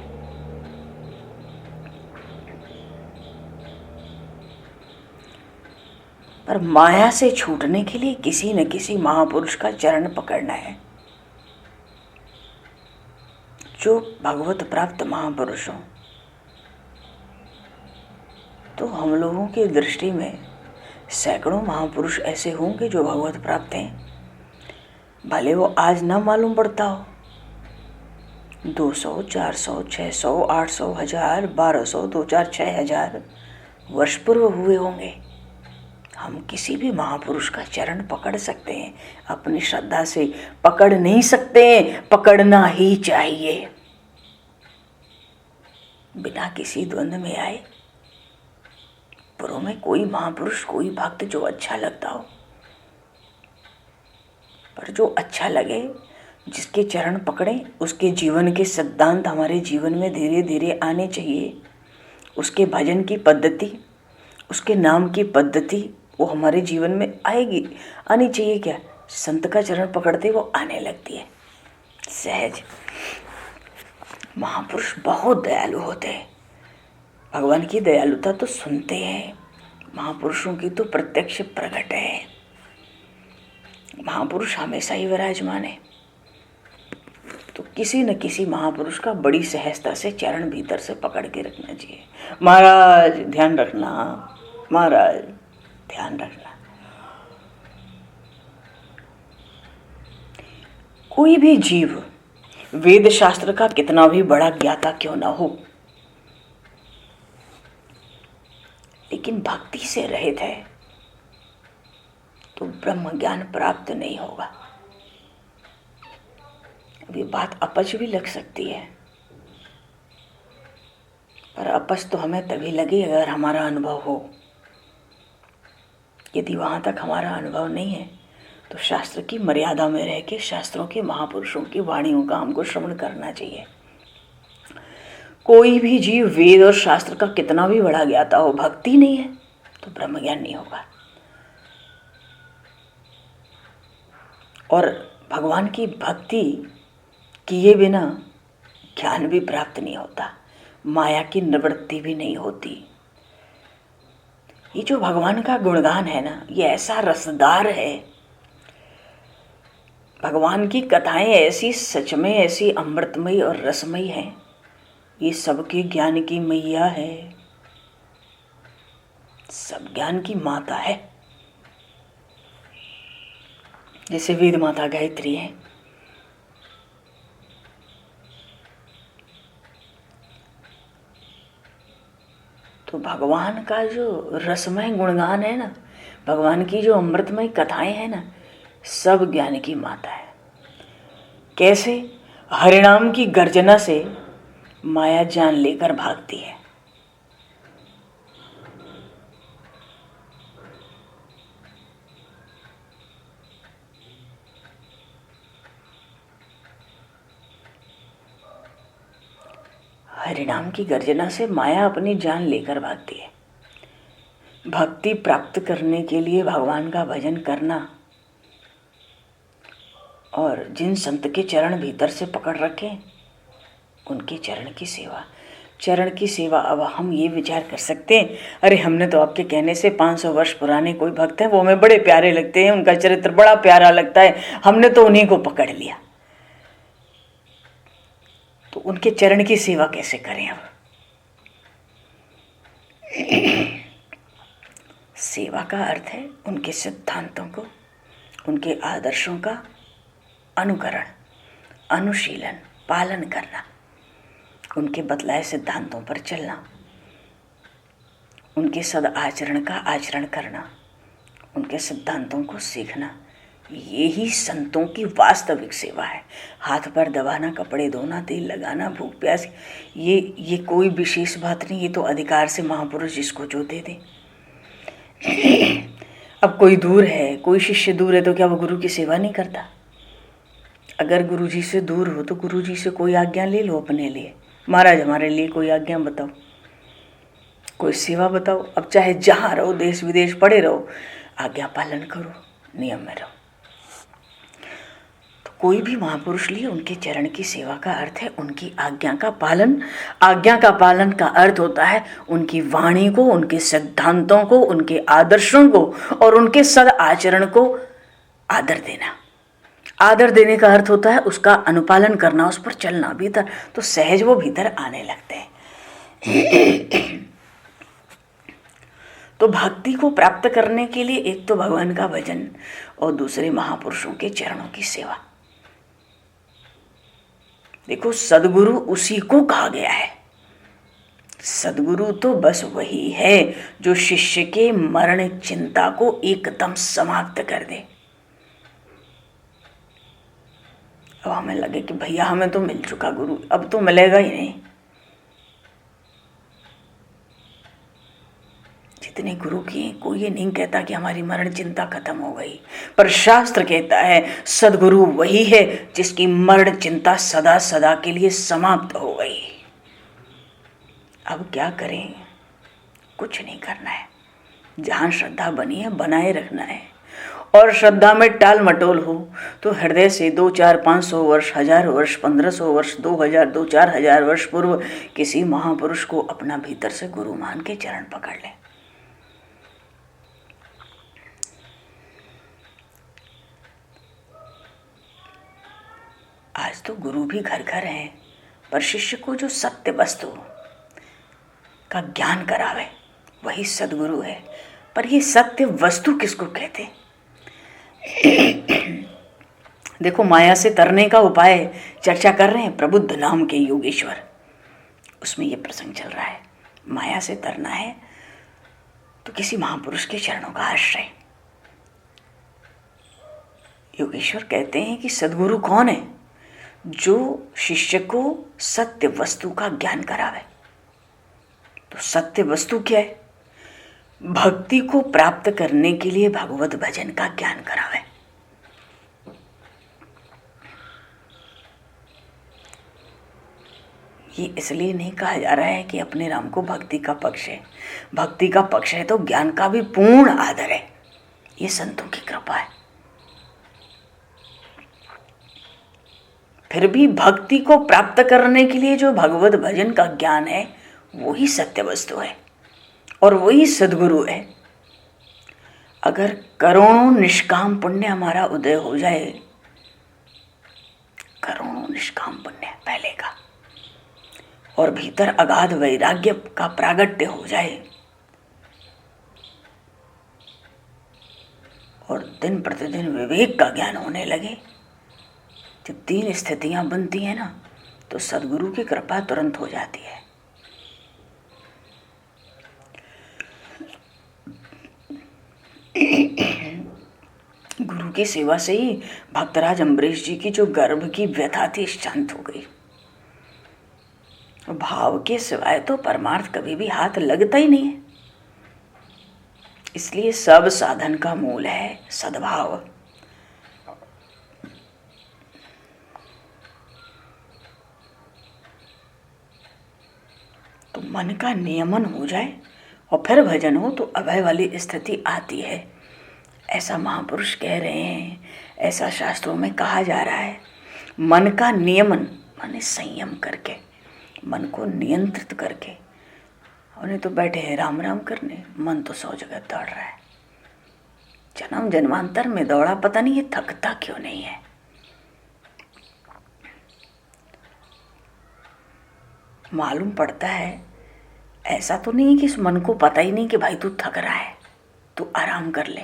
पर माया से छूटने के लिए किसी न किसी महापुरुष का चरण पकड़ना है। जो भगवत प्राप्त महापुरुष हो, तो हम लोगों की दृष्टि में सैकड़ों महापुरुष ऐसे होंगे जो भगवत प्राप्त हैं। भले वो आज ना मालूम पड़ता हो, 200, 400, 600, 800, 1000, 1200, 2000, 6000 वर्ष पूर्व हुए होंगे। हम किसी भी महापुरुष का चरण पकड़ सकते हैं, अपनी श्रद्धा से पकड़ नहीं सकते, पकड़ना ही चाहिए। बिना किसी द्वंद्व में आए, पुरों में कोई महापुरुष, कोई भक्त जो अच्छा लगता हो, पर जो अच्छा लगे, जिसके चरण पकड़े, उसके जीवन के सिद्धांत हमारे जीवन में धीरे धीरे आने चाहिए। उसके भजन की पद्धति, उसके नाम की पद्धति वो हमारे जीवन में आएगी, आनी चाहिए। क्या संत का चरण पकड़ते वो आने लगती है सहज। महापुरुष बहुत दयालु होते हैं, भगवान की दयालुता तो सुनते हैं, महापुरुषों की तो प्रत्यक्ष प्रकट है। महापुरुष हमेशा ही विराजमान है। तो किसी न किसी महापुरुष का बड़ी सहजता से चरण भीतर से पकड़ के रखना चाहिए। महाराज ध्यान रखना, महाराज ध्यान रखना। कोई भी जीव वेद शास्त्र का कितना भी बड़ा ज्ञाता क्यों ना हो, लेकिन भक्ति से रहित है, तो ब्रह्म ज्ञान प्राप्त नहीं होगा। अब ये बात अपच भी लग सकती है, पर अपच तो हमें तभी लगे अगर हमारा अनुभव हो। यदि वहाँ तक हमारा अनुभव नहीं है तो शास्त्र की मर्यादा में रह के शास्त्रों के महापुरुषों की वाणियों का हमको श्रवण करना चाहिए। कोई भी जीव वेद और शास्त्र का कितना भी बड़ा ज्ञाता हो, भक्ति नहीं है तो ब्रह्म ज्ञान नहीं होगा। और भगवान की भक्ति किए बिना ज्ञान भी प्राप्त नहीं होता, माया की निवृत्ति भी नहीं होती। ये जो भगवान का गुणगान है ना, ये ऐसा रसदार है। भगवान की कथाएं ऐसी सच में ऐसी अमृतमयी और रसमयी हैं। ये सबके ज्ञान की मैया है, सब ज्ञान की माता है। जैसे वेद माता गायत्री है, तो भगवान का जो रसमय गुणगान है ना, भगवान की जो अमृतमय कथाएं हैं ना, सब ज्ञान की माता है। कैसे? हरिनाम की गर्जना से माया जान लेकर भागती है। हरिनाम की गर्जना से माया अपनी जान लेकर भागती है। भक्ति प्राप्त करने के लिए भगवान का भजन करना और जिन संत के चरण भीतर से पकड़ रखे उनके चरण की सेवा। चरण की सेवा, अब हम ये विचार कर सकते हैं, अरे हमने तो आपके कहने से 500 वर्ष पुराने कोई भक्त हैं, वो हमें बड़े प्यारे लगते हैं, उनका चरित्र बड़ा प्यारा लगता है, हमने तो उन्हीं को पकड़ लिया, तो उनके चरण की सेवा कैसे करें? अब सेवा का अर्थ है उनके सिद्धांतों को, उनके आदर्शों का अनुकरण, अनुशीलन, पालन करना, उनके बतलाए सिद्धांतों पर चलना, उनके सद आचरण का आचरण करना, उनके सिद्धांतों को सीखना। ये ही संतों की वास्तविक सेवा है। हाथ पर दबाना, कपड़े धोना, तेल लगाना, भूख प्यास, ये कोई विशेष बात नहीं, ये तो अधिकार से महापुरुष जिसको जो दे दे। अब कोई दूर है, कोई शिष्य दूर है, तो क्या वो गुरु की सेवा नहीं करता? अगर गुरु जी से दूर हो तो गुरु जी से कोई आज्ञा ले लो अपने लिए, महाराज हमारे लिए कोई आज्ञा बताओ, कोई सेवा बताओ। अब चाहे जहाँ रहो, देश विदेश पड़े रहो, आज्ञा पालन करो, नियम में रहो। तो कोई भी महापुरुष लिए उनके चरण की सेवा का अर्थ है उनकी आज्ञा का पालन। आज्ञा का पालन का अर्थ होता है उनकी वाणी को, उनके सिद्धांतों को, उनके आदर्शों को और उनके सद आचरण को आदर देना। आदर देने का अर्थ होता है उसका अनुपालन करना, उस पर चलना। भीतर तो सहज वो भीतर आने लगते हैं। तो भक्ति को प्राप्त करने के लिए एक तो भगवान का भजन और दूसरे महापुरुषों के चरणों की सेवा। देखो, सदगुरु उसी को कहा गया है। सदगुरु तो बस वही है जो शिष्य के मरण चिंता को एकदम समाप्त कर दे। अब हमें लगे कि भैया हमें तो मिल चुका गुरु, अब तो मिलेगा ही नहीं। जितने गुरु किए, कोई ये नहीं कहता कि हमारी मरण चिंता खत्म हो गई, पर शास्त्र कहता है सदगुरु वही है जिसकी मरण चिंता सदा सदा के लिए समाप्त हो गई। अब क्या करें? कुछ नहीं करना है। जहाँ श्रद्धा बनी है बनाए रखना है, और श्रद्धा में टाल मटोल हो तो हृदय से 2, 4, 500 वर्ष, 1000 वर्ष, 1500 वर्ष, 2000, 2-4 वर्ष पूर्व किसी महापुरुष को अपना भीतर से गुरु मान के चरण पकड़ ले। आज तो गुरु भी घर घर हैं, पर शिष्य को जो सत्य वस्तु का ज्ञान करावे वही सदगुरु है। पर ये सत्य वस्तु किसको कहते? देखो, माया से तरने का उपाय चर्चा कर रहे हैं प्रबुद्ध नाम के योगेश्वर, उसमें ये प्रसंग चल रहा है। माया से तरना है तो किसी महापुरुष के चरणों का आश्रय, योगेश्वर कहते हैं कि सद्गुरु कौन है? जो शिष्य को सत्य वस्तु का ज्ञान करावे। तो सत्य वस्तु क्या है? भक्ति को प्राप्त करने के लिए भगवत भजन का ज्ञान करावे। ये इसलिए नहीं कहा जा रहा है कि अपने राम को भक्ति का पक्ष है। भक्ति का पक्ष है तो ज्ञान का भी पूर्ण आदर है। ये संतों की कृपा है। फिर भी भक्ति को प्राप्त करने के लिए जो भगवत भजन का ज्ञान है वही सत्य वस्तु है और वही सद्गुरु है। अगर करोड़ों निष्काम पुण्य हमारा उदय हो जाए, करोड़ों निष्काम पुण्य पहले का, और भीतर अगाध वैराग्य का प्रागट्य हो जाए और दिन प्रतिदिन विवेक का ज्ञान होने लगे, जब 3 स्थितियां बनती हैं ना, तो सद्गुरु की कृपा तुरंत हो जाती है। गुरु की सेवा से ही भक्तराज अम्बरीश जी की जो गर्भ की व्यथा थी शांत हो गई। भाव के सिवाय तो परमार्थ कभी भी हाथ लगता ही नहीं है। इसलिए सब साधन का मूल है सद्भाव। तो मन का नियमन हो जाए और फिर भजन हो तो अभय वाली स्थिति आती है। ऐसा महापुरुष कह रहे हैं, ऐसा शास्त्रों में कहा जा रहा है। मन का नियमन माने संयम करके, मन को नियंत्रित करके। उन्हें तो बैठे हैं राम राम करने, मन तो 100 जगह दौड़ रहा है। जन्म जन्मांतर में दौड़ा, पता नहीं ये थकता क्यों नहीं है। मालूम पड़ता है ऐसा तो नहीं कि इस मन को पता ही नहीं कि भाई तू थक रहा है, तू आराम कर ले।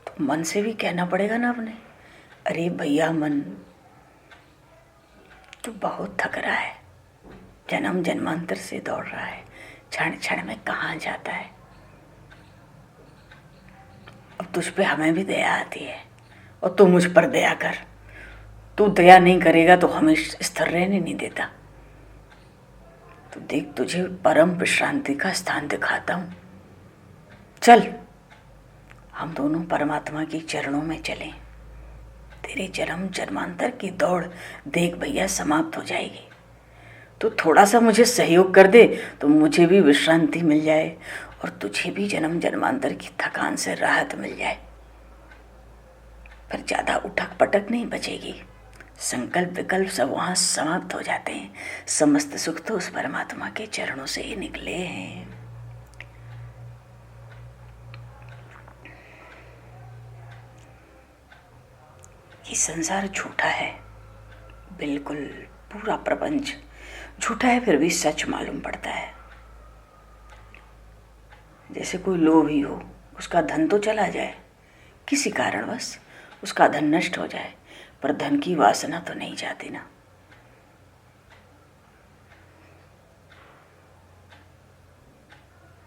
तो मन से भी कहना पड़ेगा ना अपने, अरे भैया मन तू बहुत थक रहा है, जन्म जन्मांतर से दौड़ रहा है, क्षण क्षण में कहाँ जाता है। अब तुझ पे हमें भी दया आती है और तू मुझ पर दया कर। तू दया नहीं करेगा तो हमें स्थिर रहने नहीं देता। तो देख, तुझे परम विश्रांति का स्थान दिखाता हूँ। चल हम दोनों परमात्मा के चरणों में चलें। तेरे जन्म जन्मांतर की दौड़ देख भैया समाप्त हो जाएगी। तो थोड़ा सा मुझे सहयोग कर दे तो मुझे भी विश्रांति मिल जाए और तुझे भी जन्म जन्मांतर की थकान से राहत मिल जाए। पर ज़्यादा उठक पटक नहीं बचेगी। संकल्प विकल्प सब वहाँ समाप्त हो जाते हैं। समस्त सुख तो उस परमात्मा के चरणों से ही निकले हैं। ये संसार झूठा है, बिल्कुल पूरा प्रपंच झूठा है, फिर भी सच मालूम पड़ता है। जैसे कोई लोभी हो, उसका धन तो चला जाए, किसी कारणवश उसका धन नष्ट हो जाए, पर धन की वासना तो नहीं जाती ना।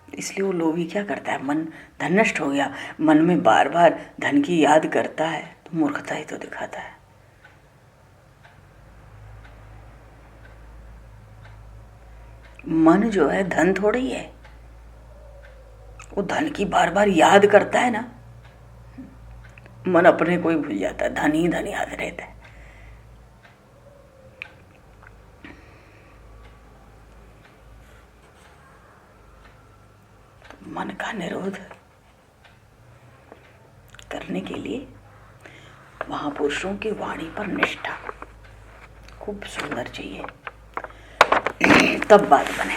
इसलिए वो लोभी क्या करता है, मन धन नष्ट हो गया, मन में बार बार धन की याद करता है, तो मूर्खता ही तो दिखाता है। मन जो है धन थोड़ी है, वो धन की बार बार याद करता है ना। मन अपने को ही भूल जाता है, धन ही धन याद रहता है। तो मन का निरोध करने के लिए महापुरुषों की वाणी पर निष्ठा खूब सुंदर चाहिए, तब बात बने।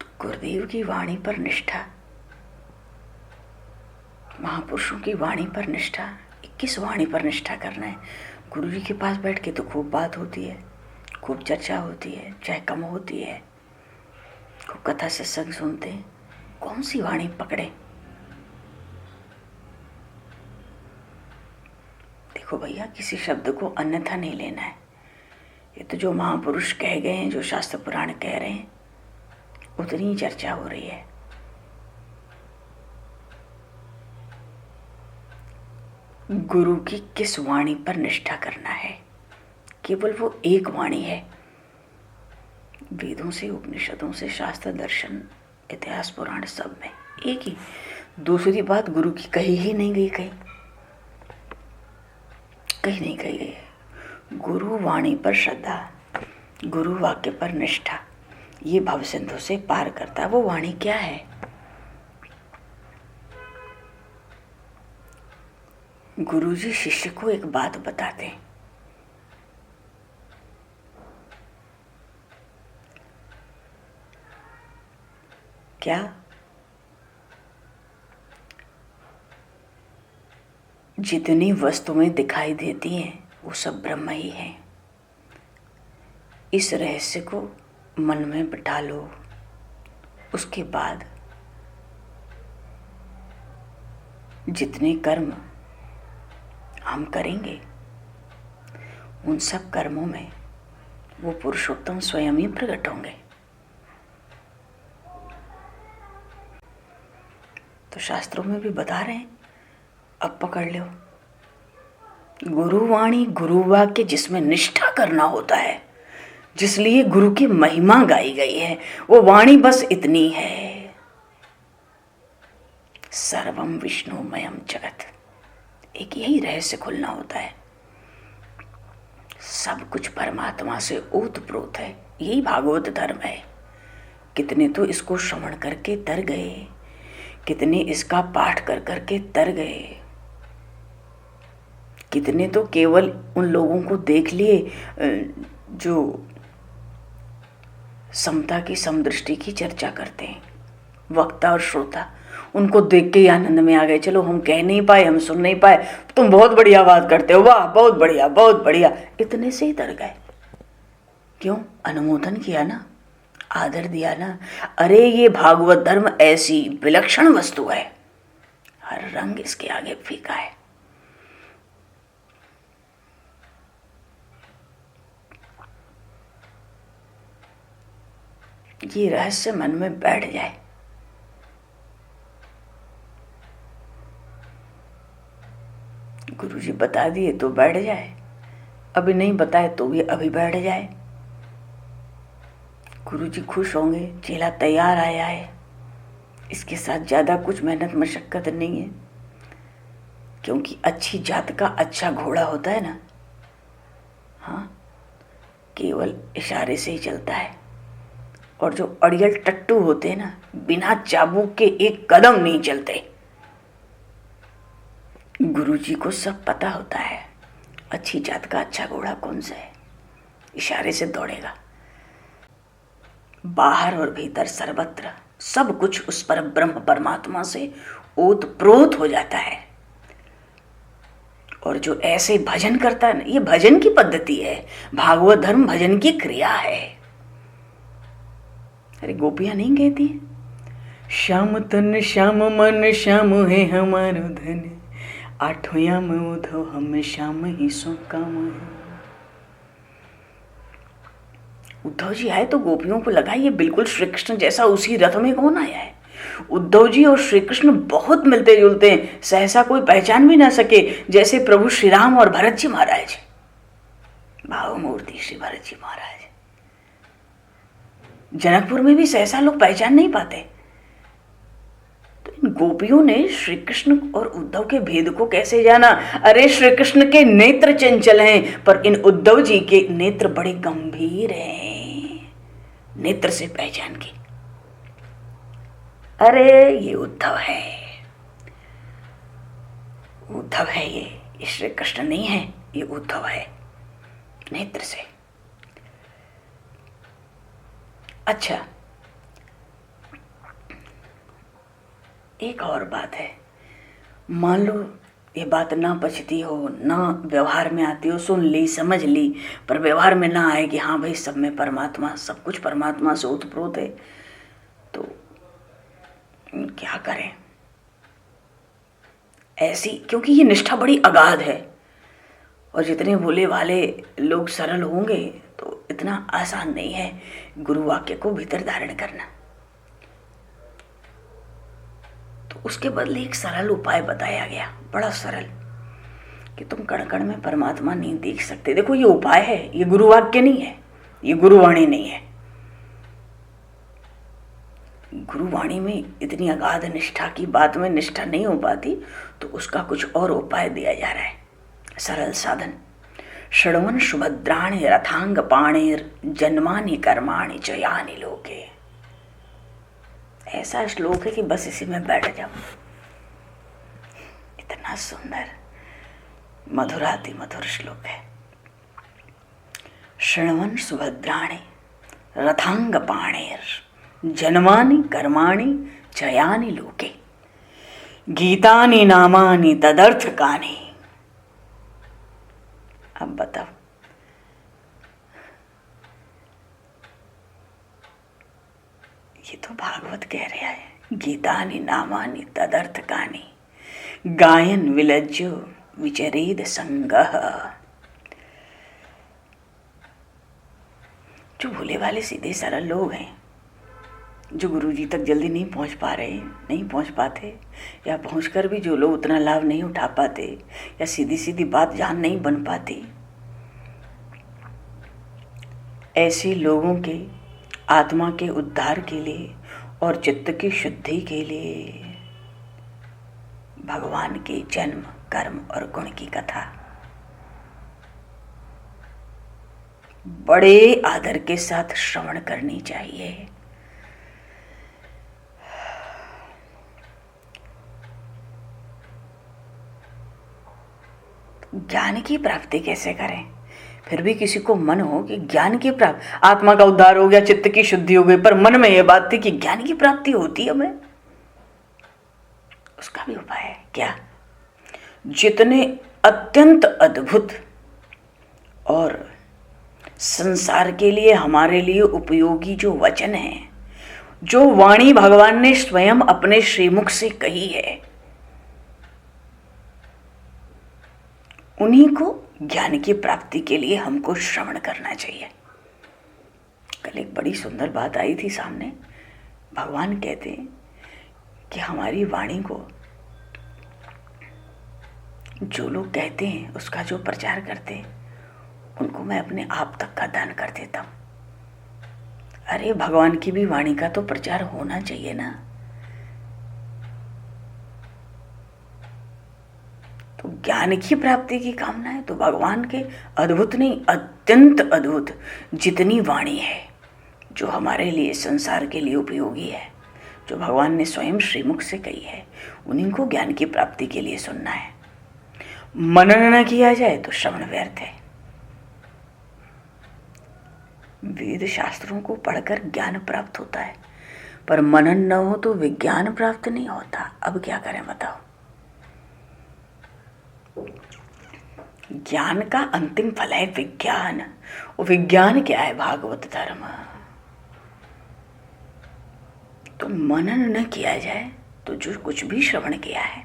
तो गुरुदेव की वाणी पर निष्ठा, महापुरुषों की वाणी पर निष्ठा। किस वाणी पर निष्ठा करना है? गुरु जी के पास बैठ के तो खूब बात होती है, खूब चर्चा होती है, चाहे कम होती है, खूब कथा सत्संग सुनते हैं। कौन सी वाणी पकड़े? देखो भैया, किसी शब्द को अन्यथा नहीं लेना है। ये तो जो महापुरुष कह गए हैं, जो शास्त्र पुराण कह रहे हैं, उतनी चर्चा हो रही है। गुरु की किस वाणी पर निष्ठा करना है? केवल वो एक वाणी है। वेदों से, उपनिषदों से, शास्त्र, दर्शन, इतिहास, पुराण सब में एक ही। दूसरी बात गुरु की कही ही नहीं गई, कहीं नहीं कही गई। गुरु वाणी पर श्रद्धा, गुरु वाक्य पर निष्ठा, ये भव सिंधु से पार करता है। वो वाणी क्या है? गुरुजी शिष्य को एक बात बताते हैं, क्या? जितनी वस्तुएं दिखाई देती हैं वो सब ब्रह्म ही है। इस रहस्य को मन में बिठा लो। उसके बाद जितने कर्म हम करेंगे उन सब कर्मों में वो पुरुषोत्तम स्वयं ही प्रकट होंगे। तो शास्त्रों में भी बता रहे हैं, अब पकड़ लो। गुरुवाणी, गुरु वाक्य जिसमें निष्ठा करना होता है, जिसलिए गुरु की महिमा गाई गई है, वो वाणी बस इतनी है, सर्वम विष्णुमयम जगत। एक यही रहस्य खुलना होता है, सब कुछ परमात्मा से ओतप्रोत है। यही भागवत धर्म है। कितने तो इसको श्रवण करके तर गए, कितने इसका पाठ कर करके तर गए, कितने तो केवल उन लोगों को देख लिए जो समता की, समदृष्टि की चर्चा करते हैं, वक्ता और श्रोता। उनको देख के ही आनंद में आ गए। चलो हम कह नहीं पाए, हम सुन नहीं पाए, तुम बहुत बढ़िया बात करते हो, वाह बहुत बढ़िया बहुत बढ़िया, इतने से ही तर गए। क्यों? अनुमोदन किया ना, आदर दिया ना। अरे ये भागवत धर्म ऐसी विलक्षण वस्तु है, हर रंग इसके आगे फीका है। ये रहस्य मन में बैठ जाए, गुरुजी बता दिए तो बैठ जाए, अभी नहीं बताए तो भी अभी बैठ जाए। गुरुजी खुश होंगे, चेला तैयार आया है। इसके साथ ज़्यादा कुछ मेहनत मशक्कत नहीं है, क्योंकि अच्छी जात का अच्छा घोड़ा होता है ना, हाँ, केवल इशारे से ही चलता है। और जो अड़ियल टट्टू होते हैं ना, बिना चाबुक के एक कदम नहीं चलते। गुरुजी को सब पता होता है, अच्छी जात का अच्छा घोड़ा कौन सा है, इशारे से दौड़ेगा। बाहर और भीतर सर्वत्र सब कुछ उस पर ब्रह्म परमात्मा से ओतप्रोत हो जाता है। और जो ऐसे भजन करता है ना, ये भजन की पद्धति है, भागवत धर्म भजन की क्रिया है। अरे गोपियां नहीं कहती हैं, श्याम तन श्याम मन श्याम है हमारो धन, आठों याम उधो हम श्याम ही सो काम है। उद्धव जी आए तो गोपियों को लगा ये बिल्कुल श्री कृष्ण जैसा उसी रथ में कौन आया है। उद्धव जी और श्री कृष्ण बहुत मिलते जुलते हैं, सहसा कोई पहचान भी ना सके, जैसे प्रभु श्री राम और भरत जी महाराज, भाव मूर्ति श्री भरत जी महाराज। जनकपुर में भी सहसा लोग पहचान नहीं पाते। तो इन गोपियों ने श्री कृष्ण और उद्धव के भेद को कैसे जाना? अरे श्री कृष्ण के नेत्र चंचल हैं, पर इन उद्धव जी के नेत्र बड़े गंभीर हैं, नेत्र से पहचान की। अरे ये उद्धव है, उद्धव है, ये श्री कृष्ण नहीं है, ये उद्धव है, नेत्र से। अच्छा, एक और बात है, मान लो ये बात ना पचती हो, ना व्यवहार में आती हो, सुन ली समझ ली, पर व्यवहार में ना आए कि हाँ भाई सब में परमात्मा, सब कुछ परमात्मा से ओतप्रोत है, तो क्या करें? ऐसी, क्योंकि ये निष्ठा बड़ी अगाध है, और जितने भोले वाले लोग सरल होंगे तो इतना आसान नहीं है गुरु वाक्य को भीतर धारण करना। उसके बदले एक सरल उपाय बताया गया, बड़ा सरल, कि तुम कण कण में परमात्मा नहीं देख सकते। देखो ये उपाय है, ये गुरुवाक्य नहीं है, ये गुरुवाणी नहीं है। गुरुवाणी में इतनी अगाध निष्ठा की बात में निष्ठा नहीं हो पाती, तो उसका कुछ और उपाय दिया जा रहा है, सरल साधन। षड्वन सुभद्राणि रथांग पाणिर जन्मानि कर्माणि च यानि लोके। ऐसा श्लोक है कि बस इसी में बैठ जाओ। इतना सुंदर मधुराति मधुर श्लोक है। षड्वन सुभद्राणि रथांग पाणिर जन्मानि कर्माणि च यानि लोके गीतानि नामानि तदर्थकानि। अब बताओ, ये तो भागवत कह रहा है, गीतानि नामानि तदर्थकानि गायन विलज्जो विचरेद संगः। जो भोले वाले सीधे सरल लोग हैं, जो गुरु जी तक जल्दी नहीं पहुंच पा रहे, नहीं पहुंच पाते, या पहुंचकर भी जो लोग उतना लाभ नहीं उठा पाते, या सीधी सीधी बात जान नहीं बन पाती, ऐसे लोगों के आत्मा के उद्धार के लिए और चित्त की शुद्धि के लिए भगवान के जन्म, कर्म और गुण की कथा बड़े आदर के साथ श्रवण करनी चाहिए। ज्ञान की प्राप्ति कैसे करें? फिर भी किसी को मन हो कि ज्ञान की प्राप्ति, आत्मा का उद्धार हो गया, चित्त की शुद्धि हो गई, पर मन में यह बात थी कि ज्ञान की प्राप्ति होती है हमें, उसका भी उपाय है। क्या? जितने अत्यंत अद्भुत और संसार के लिए, हमारे लिए उपयोगी जो वचन है, जो वाणी भगवान ने स्वयं अपने श्रीमुख से कही है, उन्हीं को ज्ञान की प्राप्ति के लिए हमको श्रवण करना चाहिए। कल एक बड़ी सुंदर बात आई थी सामने। भगवान कहते हैं कि हमारी वाणी को जो लोग कहते हैं, उसका जो प्रचार करते हैं, उनको मैं अपने आप तक का दान कर देता हूं। अरे भगवान की भी वाणी का तो प्रचार होना चाहिए ना। तो ज्ञान की प्राप्ति की कामना है तो भगवान के अद्भुत नहीं, अत्यंत अद्भुत जितनी वाणी है, जो हमारे लिए, संसार के लिए उपयोगी है, जो भगवान ने स्वयं श्रीमुख से कही है, उन्हीं को ज्ञान की प्राप्ति के लिए सुनना है। मनन न किया जाए तो श्रवण व्यर्थ है। वेद शास्त्रों को पढ़कर ज्ञान प्राप्त होता है, पर मनन न हो तो विज्ञान प्राप्त नहीं होता। अब क्या करें बताओ? ज्ञान का अंतिम फल है विज्ञान। और विज्ञान क्या है? भागवत धर्म। तो मनन न किया जाए तो जो कुछ भी श्रवण किया है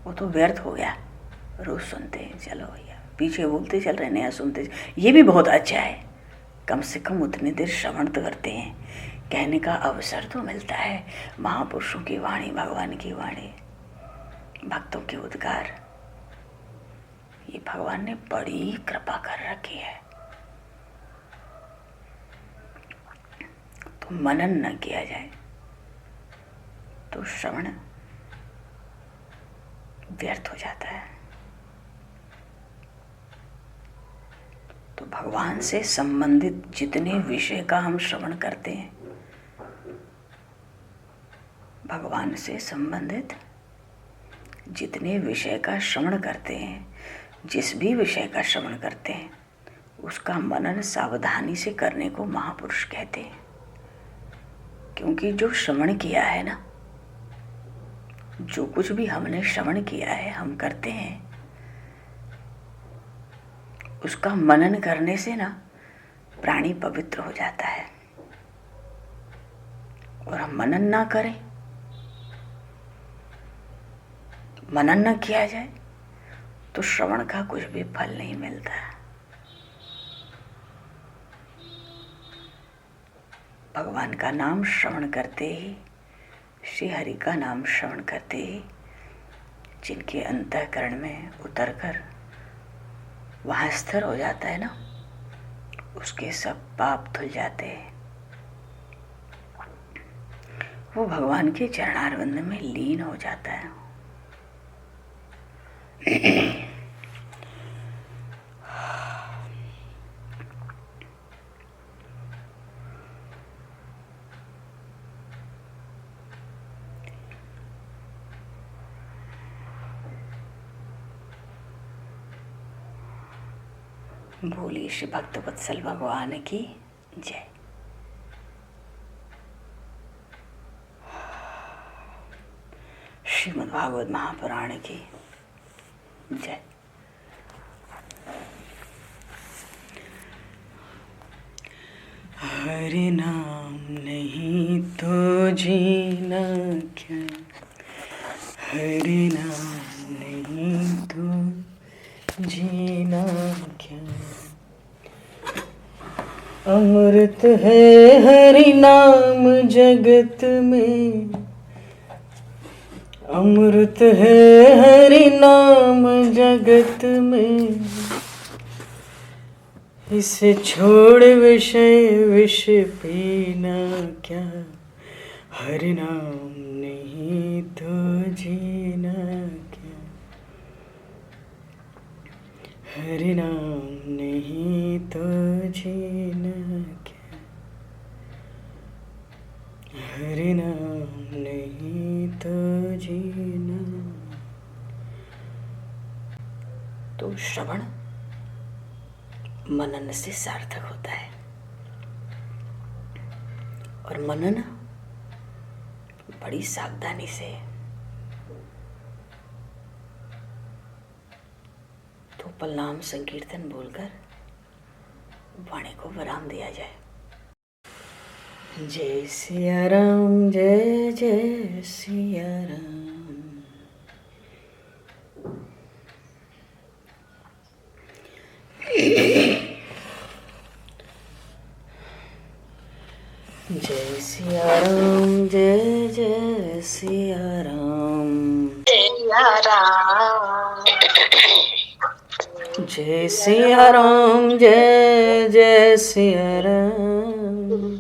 वो तो व्यर्थ हो गया। रोज सुनते हैं, चलो भैया, पीछे बोलते चल रहे, नया सुनते, ये भी बहुत अच्छा है। कम से कम उतनी देर श्रवण तो करते हैं, कहने का अवसर तो मिलता है। महापुरुषों की वाणी, भगवान की वाणी, भक्तों के उद्गार, ये भगवान ने बड़ी कृपा कर रखी है। तो मनन न किया जाए तो श्रवण व्यर्थ हो जाता है। तो भगवान से संबंधित जितने विषय का हम श्रवण करते हैं, भगवान से संबंधित जितने विषय का श्रवण करते हैं, जिस भी विषय का श्रवण करते हैं, उसका मनन सावधानी से करने को महापुरुष कहते हैं। क्योंकि जो श्रवण किया है ना, जो कुछ भी हमने श्रवण किया है, हम करते हैं, उसका मनन करने से ना प्राणी पवित्र हो जाता है। और हम मनन ना करें, मनन न किया जाए तो श्रवण का कुछ भी फल नहीं मिलता। भगवान का नाम श्रवण करते ही श्री हरि का नाम श्रवण करते ही जिनके अंतःकरण में उतरकर वहाँ स्थिर हो जाता है ना, उसके सब पाप धुल जाते हैं। वो भगवान के चरणारविंद में लीन हो जाता है। बोलिए श्री भक्त वत्सल भगवान की जय। श्रीमद् भागवत महापुराण की जय। हरि नाम नहीं तो जीना क्या, हरि नाम नहीं तो जीना क्या। अमृत है हरि नाम जगत में, अमृत है हरि नाम जगत में। इसे छोड़ विषय विष पीना क्या, हरि नाम नहीं तो जीना क्या, हरि नाम नहीं तो जीना क्या, हरि नाम नहीं तो जीना। तो श्रवण मनन से सार्थक होता है, और मनन बड़ी सावधानी से। तो प्रणाम संकीर्तन बोलकर वाणी को विराम दिया जाए। जय सिया राम, जय जय सिया राम। जय सिया राम, जय जय सिया राम, सिया राम। जय सिया राम, जय जय सिया राम,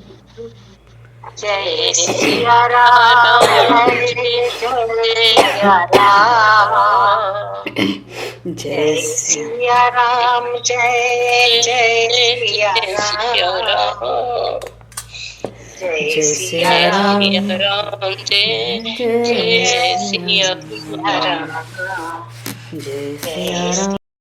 जय सिया राम, जय सिया राम, जय सिया राम, जय जय सिया राम, जय सिया राम, जय जय सिया राम, जय सिया राम।